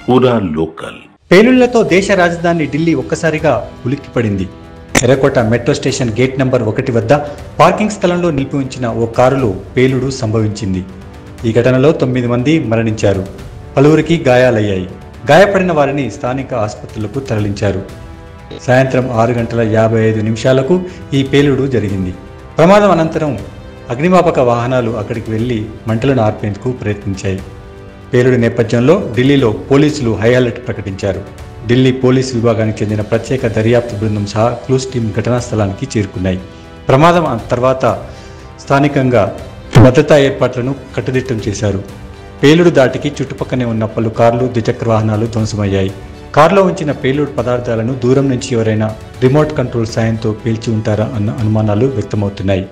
పూరా లోకల్ పేలుళ్లతో దేశ రాజధాని ఢిల్లీ ఒక్కసారిగా ఉలిక్కిపడింది. ఎర్రకోట మెట్రో స్టేషన్ గేట్ నంబర్ 1 వద్ద పార్కింగ్ స్థలంలో నిలిపి ఉంచిన ఓ కారులో పేలుడు సంభవించింది. ఈ ఘటనలో 9 మంది మరణించారు, పలువురికి గాయాలయ్యాయి. గాయపడిన వారిని స్థానిక ఆసుపత్రులకు తరలించారు. సాయంత్రం 6:55 ఈ పేలుడు జరిగింది. ప్రమాదం అనంతరం అగ్నిమాపక వాహనాలు అక్కడికి వెళ్లి మంటలను ఆర్పేందుకు ప్రయత్నించాయి. పేలుడు నేపథ్యంలో ఢిల్లీలో పోలీసులు హై అలర్ట్ ప్రకటించారు. ఢిల్లీ పోలీసు విభాగానికి చెందిన ప్రత్యేక దర్యాప్తు బృందం సహా క్లూస్ టీం ఘటనా స్థలానికి చేరుకున్నాయి. ప్రమాదం తర్వాత స్థానికంగా భద్రతా ఏర్పాట్లను కట్టుదిట్టం చేశారు. పేలుడు దాటికి చుట్టుపక్కనే ఉన్న పలు కార్లు, ద్విచక్ర వాహనాలు ధ్వంసమయ్యాయి. కారులో ఉంచిన పేలుడు పదార్థాలను దూరం నుంచి ఎవరైనా రిమోట్ కంట్రోల్ సాయంతో పేల్చి ఉంటారా అన్న అనుమానాలు వ్యక్తమవుతున్నాయి.